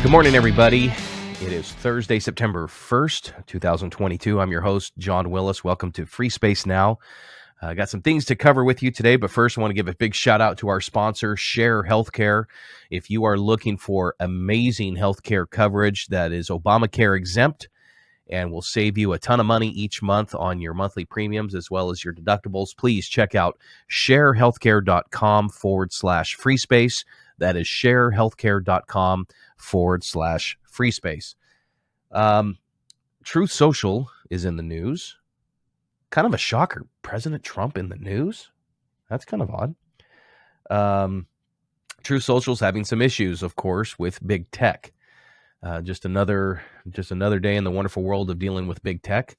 Good morning, everybody. It is Thursday, September 1st, 2022. I'm your host, John Willis. Welcome to FreeSpace Now. I got some things to cover with you today, but first I want to give a big shout out to our sponsor, Share Healthcare. If you are looking for amazing healthcare coverage that is ObamaCare exempt and will save you a ton of money each month on your monthly premiums as well as your deductibles, please check out sharehealthcare.com/FreeSpace. That is sharehealthcare.com/FreeSpace. Truth Social is in the news. Kind of a shocker. President Trump in the news? That's kind of odd. Truth Social's having some issues, of course, with big tech. Just another day in the wonderful world of dealing with big tech.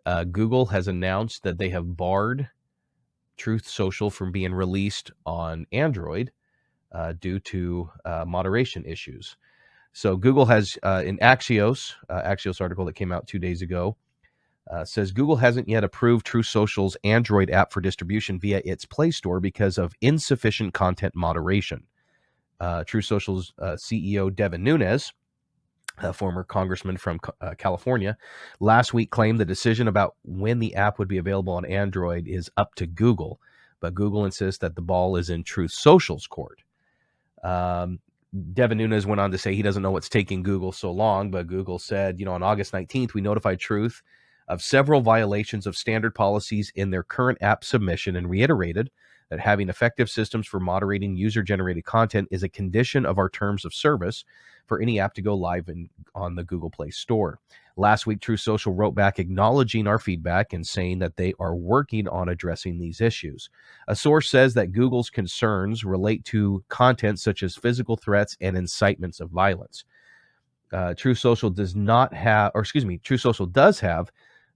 Google has announced that they have barred Truth Social from being released on Android due to moderation issues. So Google has, in Axios article that came out 2 days ago, says Google hasn't yet approved Truth Social's Android app for distribution via its Play Store because of insufficient content moderation. Truth Social's CEO Devin Nunes, a former congressman from California, last week claimed the decision about when the app would be available on Android is up to Google, but Google insists that the ball is in Truth Social's court. Devin Nunes went on to say he doesn't know what's taking Google so long, but Google said, on August 19th, we notified Truth of several violations of standard policies in their current app submission and reiterated that having effective systems for moderating user-generated content is a condition of our terms of service for any app to go live on the Google Play Store. Last week, Truth Social wrote back acknowledging our feedback and saying that they are working on addressing these issues. A source says that Google's concerns relate to content such as physical threats and incitements of violence. Truth Social does have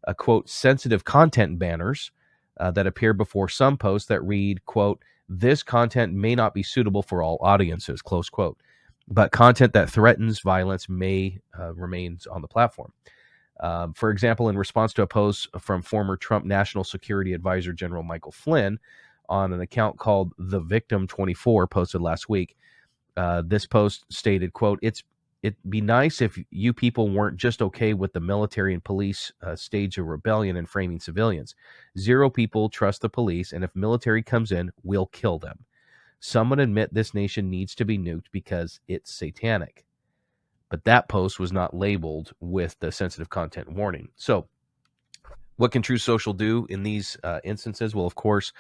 a quote, sensitive content banners that appear before some posts that read, quote, this content may not be suitable for all audiences, close quote. But content that threatens violence may remains on the platform. For example, in response to a post from former Trump National Security Advisor General Michael Flynn on an account called The Victim 24 posted last week, this post stated, quote, it'd be nice if you people weren't just okay with the military and police stage of rebellion and framing civilians. Zero people trust the police, and if military comes in, we'll kill them. Someone admit this nation needs to be nuked because it's satanic. But that post was not labeled with the sensitive content warning. So what can Truth Social do in these instances? Well, of course,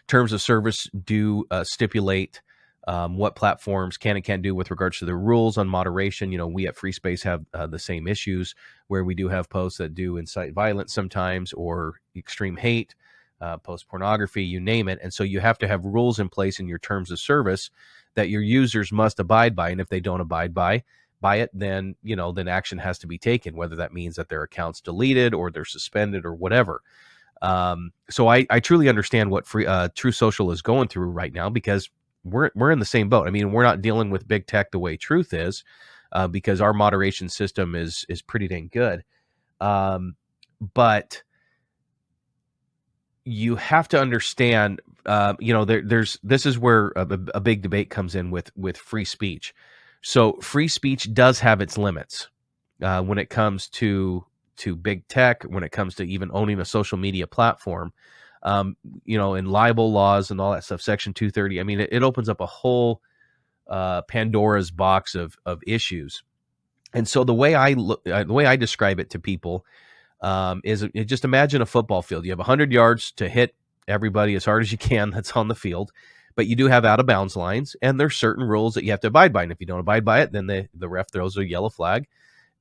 terms of service do stipulate what platforms can and can't do with regards to the rules on moderation. We at FreeSpace have the same issues where we do have posts that do incite violence sometimes or extreme hate, post pornography, you name it. And so you have to have rules in place in your terms of service that your users must abide by. And if they don't abide by it, then, then action has to be taken, whether that means that their account's deleted or they're suspended or whatever. So I truly understand what Truth Social is going through right now because we're in the same boat. I mean, we're not dealing with big tech the way Truth is because our moderation system is pretty dang good. But you have to understand, this is where a big debate comes in with free speech. So free speech does have its limits when it comes to big tech, when it comes to even owning a social media platform. In libel laws and all that stuff, Section 230. I mean, it opens up a whole Pandora's box of issues. And so the way I describe it to people is just imagine a football field. You have 100 yards to hit everybody as hard as you can that's on the field, but you do have out of bounds lines, and there's certain rules that you have to abide by. And if you don't abide by it, then the ref throws a yellow flag,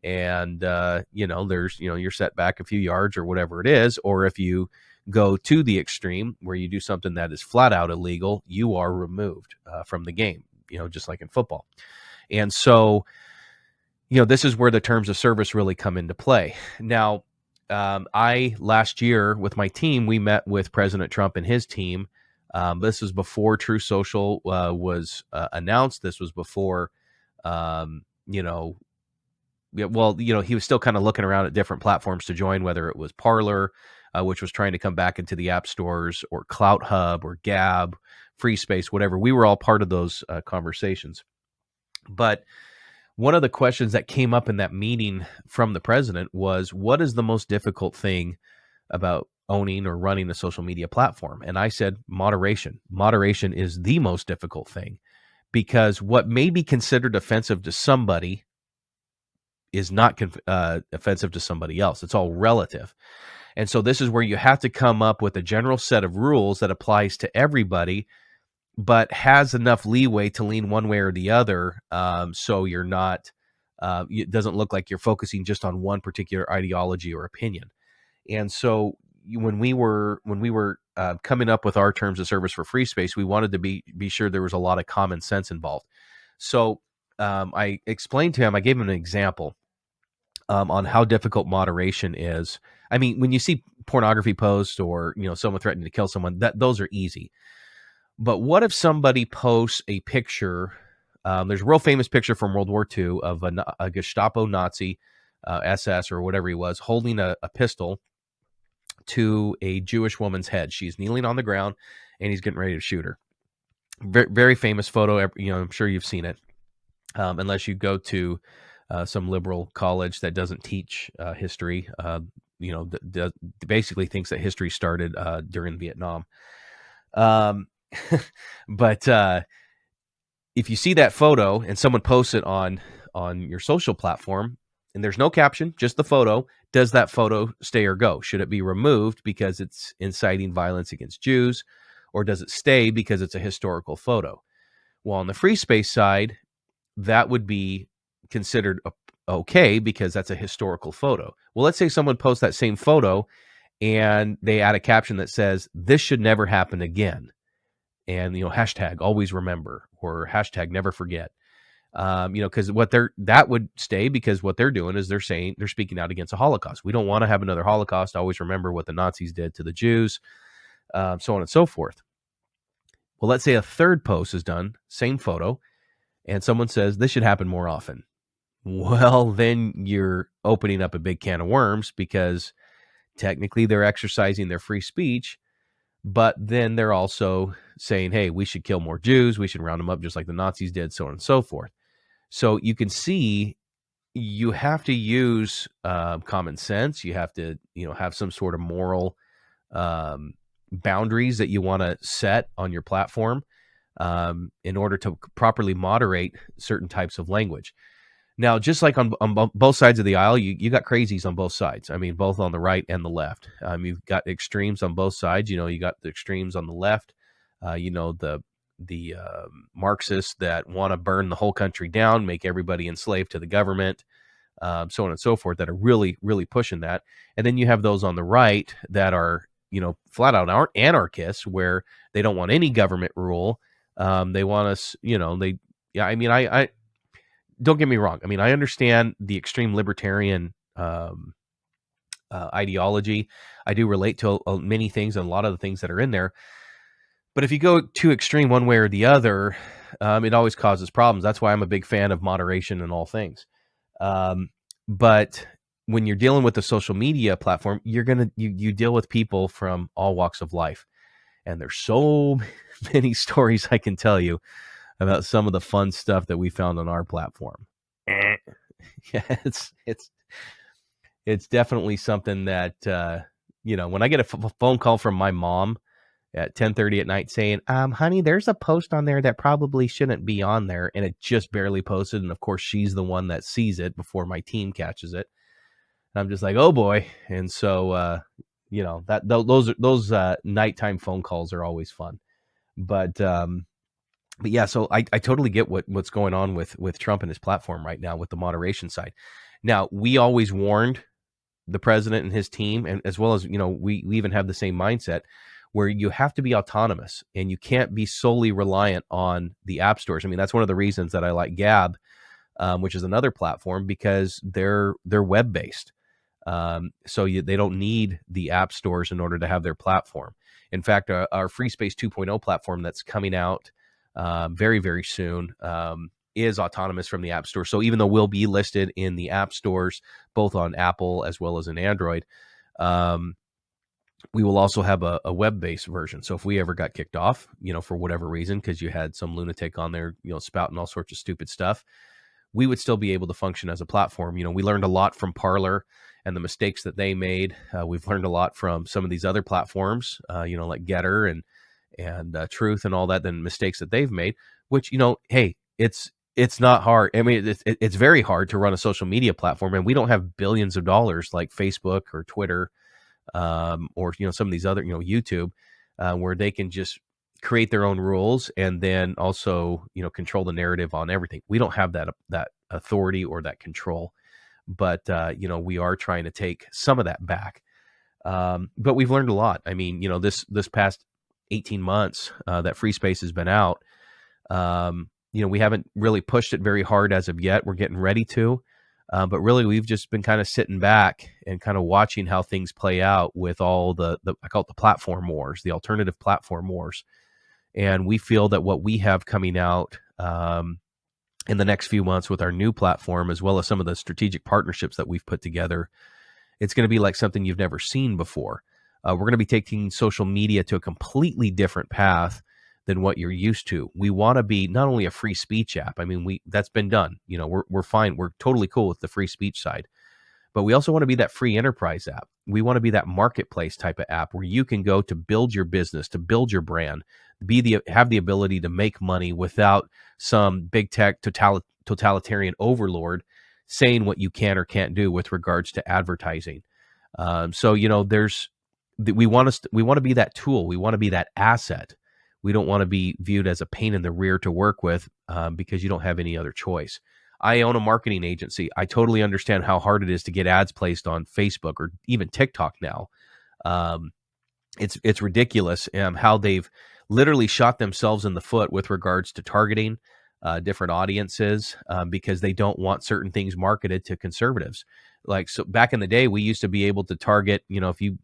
and you're set back a few yards or whatever it is. Or if you go to the extreme where you do something that is flat out illegal, you are removed from the game, just like in football. And so, this is where the terms of service really come into play. Now, last year with my team, we met with President Trump and his team. This was before Truth Social was announced. This was before, he was still kind of looking around at different platforms to join, whether it was Parler, which was trying to come back into the app stores, or Clout Hub, or Gab, FreeSpace, whatever. We were all part of those conversations. But one of the questions that came up in that meeting from the president was, what is the most difficult thing about owning or running a social media platform? And I said, moderation. Moderation is the most difficult thing, because what may be considered offensive to somebody is not offensive to somebody else. It's all relative. And so this is where you have to come up with a general set of rules that applies to everybody, but has enough leeway to lean one way or the other, so you're not, it doesn't look like you're focusing just on one particular ideology or opinion. And so when we were coming up with our terms of service for FreeSpace, we wanted to be sure there was a lot of common sense involved. So I explained to him, I gave him an example on how difficult moderation is. I mean, when you see pornography posts or someone threatening to kill someone, those are easy. But what if somebody posts a picture? There's a real famous picture from World War II of a Gestapo Nazi, SS or whatever he was, holding a pistol to a Jewish woman's head. She's kneeling on the ground, and he's getting ready to shoot her. Very, very famous photo. I'm sure you've seen it, unless you go to some liberal college that doesn't teach history. Basically thinks that history started during Vietnam. But if you see that photo and someone posts it on your social platform and there's no caption, just the photo, does that photo stay or go? Should it be removed because it's inciting violence against Jews, or does it stay because it's a historical photo? Well, on the FreeSpace side, that would be considered okay because that's a historical photo. Well, let's say someone posts that same photo and they add a caption that says, "This should never happen again." And, hashtag always remember, or hashtag never forget. Because that would stay, because what they're doing is they're speaking out against a Holocaust. We don't want to have another Holocaust. Always remember what the Nazis did to the Jews, so on and so forth. Well, let's say a third post is done, same photo, and someone says this should happen more often. Well, then you're opening up a big can of worms, because technically they're exercising their free speech, but then they're also saying, hey, we should kill more Jews. We should round them up just like the Nazis did, so on and so forth. So you can see you have to use common sense. You have to, have some sort of moral boundaries that you want to set on your platform in order to properly moderate certain types of language. Now, just like on both sides of the aisle, you got crazies on both sides. I mean, both on the right and the left. You've got extremes on both sides. You got the extremes on the left. The Marxists that want to burn the whole country down, make everybody enslaved to the government, so on and so forth, that are really, really pushing that. And then you have those on the right that are, flat out anarchists, where they don't want any government rule. They want us, I don't get me wrong. I mean, I understand the extreme libertarian ideology. I do relate to many things and a lot of the things that are in there. But if you go too extreme one way or the other, it always causes problems. That's why I'm a big fan of moderation in all things. But when you're dealing with the social media platform, you deal with people from all walks of life. And there's so many stories I can tell you about some of the fun stuff that we found on our platform. Yeah, it's definitely something that, when I get a phone call from my mom at 10:30 at night saying, honey, there's a post on there that probably shouldn't be on there, and it just barely posted, and of course she's the one that sees it before my team catches it. And I'm just like, oh boy. And so those nighttime phone calls are always fun. But yeah, so I totally get what's going on with Trump and his platform right now with the moderation side. Now, we always warned the president and his team, and as well as, we even have the same mindset, where you have to be autonomous and you can't be solely reliant on the app stores. I mean, that's one of the reasons that I like Gab, which is another platform, because they're web-based. So they don't need the app stores in order to have their platform. In fact, our FreeSpace 2.0 platform that's coming out very, very soon is autonomous from the app store. So even though we'll be listed in the app stores, both on Apple as well as in Android, we will also have a web-based version. So if we ever got kicked off, for whatever reason, because you had some lunatic on there, spouting all sorts of stupid stuff, we would still be able to function as a platform. We learned a lot from Parler and the mistakes that they made. We've learned a lot from some of these other platforms, like Getter and Truth and all that, the mistakes that they've made, which, hey, it's not hard. I mean, it's very hard to run a social media platform, and we don't have billions of dollars like Facebook or Twitter, or some of these other, YouTube, where they can just create their own rules and then also control the narrative on everything. We don't have that authority or that control, but we are trying to take some of that back. But we've learned a lot. I mean, this past 18 months that FreeSpace has been out, we haven't really pushed it very hard as of yet. We're getting ready to. But really, we've just been kind of sitting back and kind of watching how things play out with all the I call it the platform wars, the alternative platform wars. And we feel that what we have coming out in the next few months with our new platform, as well as some of the strategic partnerships that we've put together, it's going to be like something you've never seen before. We're going to be taking social media to a completely different path than what you're used to. We want to be not only a free speech app. I mean, that's been done. We're fine. We're totally cool with the free speech side, but we also want to be that free enterprise app. We want to be that marketplace type of app where you can go to build your business, to build your brand, have the ability to make money without some big tech totalitarian overlord saying what you can or can't do with regards to advertising. So we want to be that tool. We want to be that asset. We don't want to be viewed as a pain in the rear to work with, because you don't have any other choice. I own a marketing agency. I totally understand how hard it is to get ads placed on Facebook or even TikTok now. It's ridiculous how they've literally shot themselves in the foot with regards to targeting different audiences, because they don't want certain things marketed to conservatives. Like, so back in the day, we used to be able to target, if you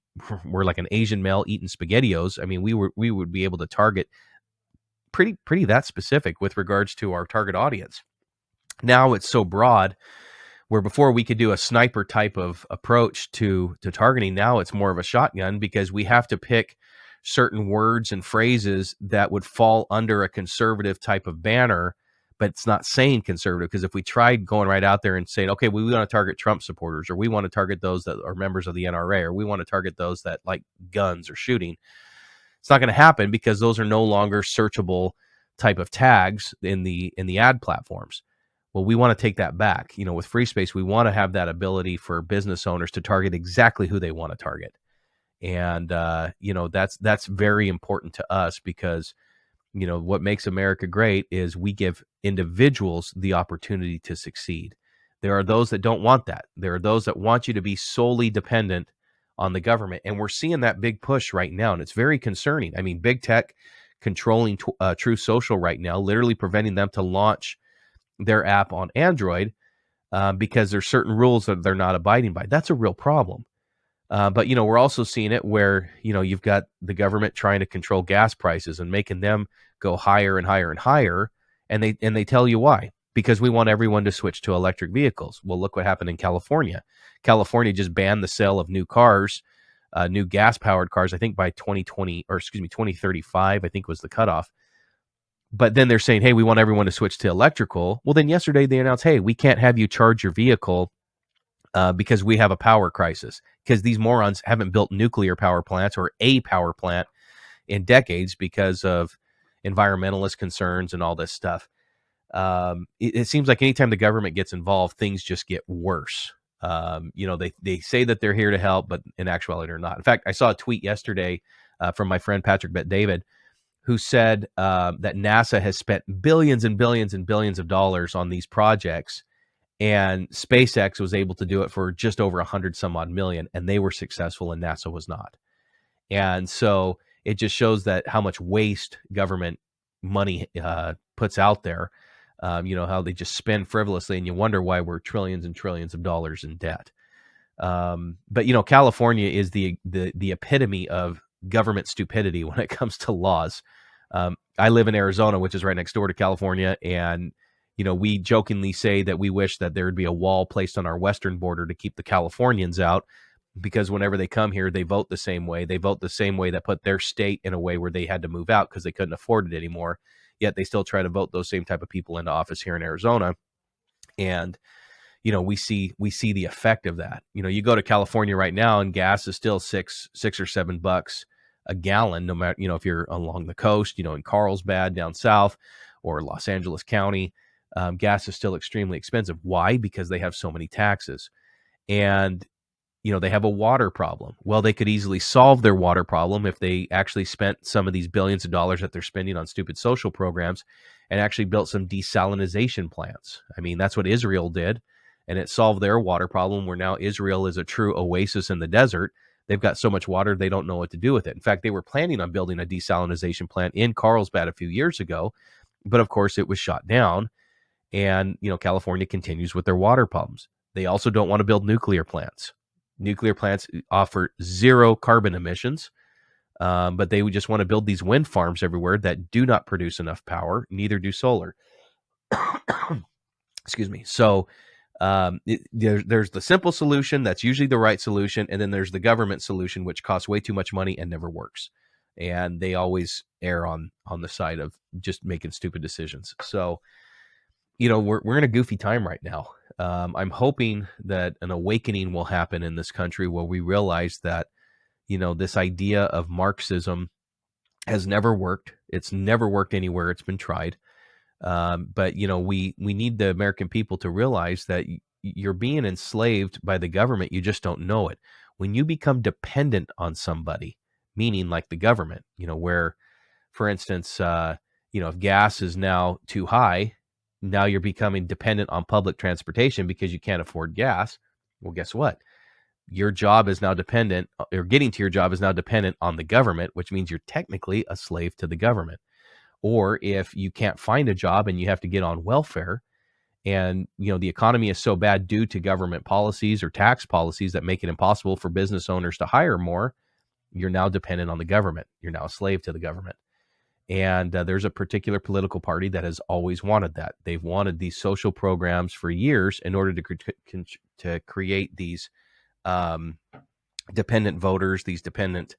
were like an Asian male eating SpaghettiOs, I mean, we would be able to target pretty that specific with regards to our target audience. Now it's so broad, where before we could do a sniper type of approach to targeting. Now it's more of a shotgun, because we have to pick certain words and phrases that would fall under a conservative type of banner, but it's not saying conservative. Because if we tried going right out there and saying, okay, we want to target Trump supporters, or we want to target those that are members of the NRA, or we want to target those that like guns or shooting, it's not going to happen, because those are no longer searchable type of tags in the ad platforms. Well, we want to take that back. With FreeSpace, we want to have that ability for business owners to target exactly who they want to target. And, that's very important to us, because, what makes America great is we give individuals the opportunity to succeed. There are those that don't want that. There are those that want you to be solely dependent on the government. And we're seeing that big push right now. And it's very concerning. I mean, big tech controlling Truth Social right now, literally preventing them to launch their app on Android, because there's certain rules that they're not abiding by. That's a real problem. But, we're also seeing it where, you've got the government trying to control gas prices and making them go higher and higher and higher. And they tell you why. Because we want everyone to switch to electric vehicles. Well, look what happened in California. California just banned the sale of new cars, new gas-powered cars, I think by 2035, I think was the cutoff. But then they're saying, hey, we want everyone to switch to electrical. Well, then yesterday they announced, hey, we can't have you charge your vehicle because we have a power crisis, because these morons haven't built nuclear power plants or a power plant in decades because of environmentalist concerns and all this stuff. It seems like anytime the government gets involved, things just get worse. They say that they're here to help, but in actuality, they're not. In fact, I saw a tweet yesterday from my friend Patrick Bet-David, who said that NASA has spent billions and billions and billions of dollars on these projects, and SpaceX was able to do it for just over 100 some odd million, and they were successful and NASA was not. And so it just shows that how much waste government money puts out there, how they just spend frivolously, and you wonder why we're trillions and trillions of dollars in debt. But California is the epitome of government stupidity when it comes to laws. I live in Arizona, which is right next door to California, and we jokingly say that we wish that there would be a wall placed on our western border to keep the Californians out, because whenever they come here, they vote the same way. They vote the same way that put their state in a way where they had to move out because they couldn't afford it anymore. Yet they still try to vote those same type of people into office here in Arizona. And we see the effect of that. You go to California right now, and gas is still $6 or $7 a gallon, no matter if you're along the coast, in Carlsbad down south or Los Angeles County. Gas is still extremely expensive. Why? Because they have so many taxes, and they have a water problem. Well, they could easily solve their water problem if they actually spent some of these billions of dollars that they're spending on stupid social programs and actually built some desalination plants. I mean, that's what Israel did, and it solved their water problem, where now Israel is a true oasis in the desert. They've got so much water, they don't know what to do with it. In fact, they were planning on building a desalination plant in Carlsbad a few years ago, but of course it was shot down. And, California continues with their water problems. They also don't want to build nuclear plants. Nuclear plants offer zero carbon emissions, but they would just want to build these wind farms everywhere that do not produce enough power. Neither do solar. Excuse me. So there's the simple solution that's usually the right solution, and then there's the government solution, which costs way too much money and never works. And they always err on the side of just making stupid decisions. So, we're in a goofy time right now. I'm hoping that an awakening will happen in this country where we realize that, this idea of Marxism has never worked. It's never worked anywhere it's been tried. But, we need the American people to realize that you're being enslaved by the government. You just don't know it. When you become dependent on somebody, meaning like the government, where, for instance, if gas is now too high, now you're becoming dependent on public transportation because you can't afford gas. Well, guess what? Your job is now dependent, or getting to your job is now dependent on the government, which means you're technically a slave to the government. Or if you can't find a job and you have to get on welfare, and the economy is so bad due to government policies or tax policies that make it impossible for business owners to hire more, you're now dependent on the government. You're now a slave to the government. And there's a particular political party that has always wanted that. They've wanted these social programs for years in order to create these dependent voters, these dependent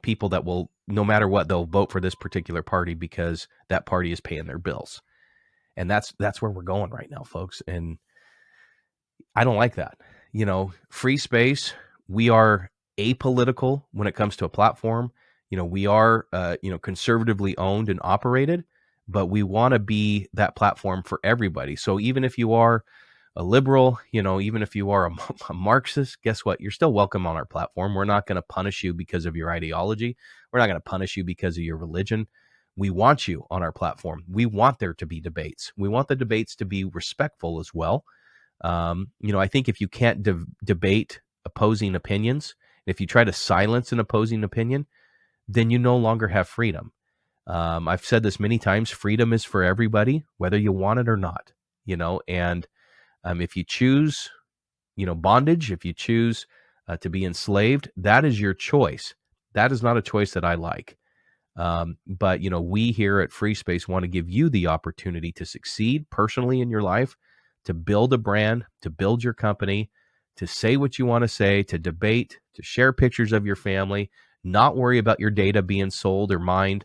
people that will, no matter what, they'll vote for this particular party because that party is paying their bills. And that's where we're going right now, folks. And I don't like that. FreeSpace, we are apolitical when it comes to a platform. We are, conservatively owned and operated, but we want to be that platform for everybody. So even if you are a liberal, even if you are a Marxist, guess what? You're still welcome on our platform. We're not going to punish you because of your ideology. We're not going to punish you because of your religion. We want you on our platform. We want there to be debates. We want the debates to be respectful as well. I think if you can't debate opposing opinions, if you try to silence an opposing opinion, then you no longer have freedom. I've said this many times, freedom is for everybody, whether you want it or not, and if you choose, bondage, if you choose to be enslaved, that is your choice. That is not a choice that I like. But, we here at FreeSpace want to give you the opportunity to succeed personally in your life, to build a brand, to build your company, to say what you want to say, to debate, to share pictures of your family, not worry about your data being sold or mined.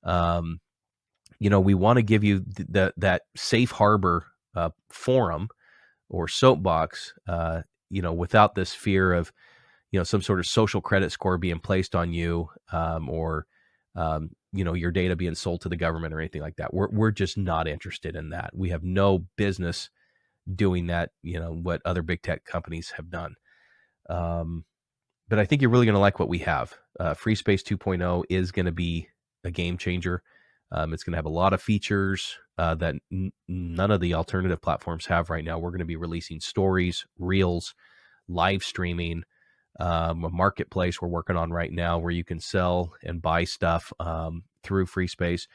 We want to give you that safe harbor forum or soapbox, without this fear of, some sort of social credit score being placed on you, or your data being sold to the government or anything like that. We're just not interested in that. We have no business doing that, what other big tech companies have done. But I think you're really going to like what we have. FreeSpace 2.0 is going to be a game changer. It's going to have a lot of features that none of the alternative platforms have right now. We're going to be releasing stories, reels, live streaming, a marketplace we're working on right now where you can sell and buy stuff through FreeSpace.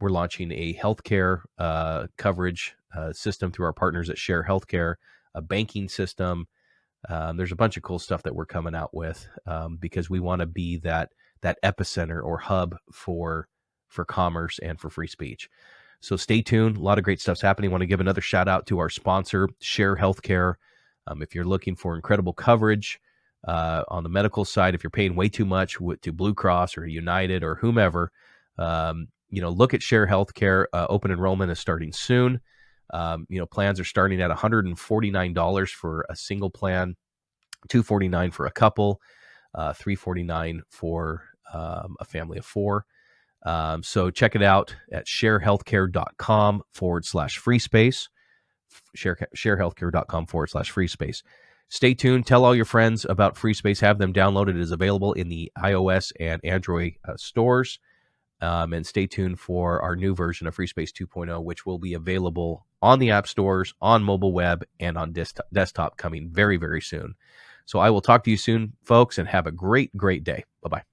We're launching a healthcare coverage system through our partners at Share Healthcare, a banking system. There's a bunch of cool stuff that we're coming out with because we want to be that epicenter or hub for commerce and for free speech. So stay tuned. A lot of great stuff's happening. I want to give another shout out to our sponsor, Share Healthcare. If you're looking for incredible coverage on the medical side, if you're paying way too much to Blue Cross or United or whomever, look at Share Healthcare. Open enrollment is starting soon. Plans are starting at $149 for a single plan, $249 for a couple, $349 for a family of four. So check it out at sharehealthcare.com/FreeSpace, sharehealthcare.com/FreeSpace. Stay tuned. Tell all your friends about FreeSpace. Have them download it. It is available in the iOS and Android stores. And stay tuned for our new version of FreeSpace 2.0, which will be available on the app stores, on mobile web, and on desktop coming very, very soon. So I will talk to you soon, folks, and have a great, great day. Bye-bye.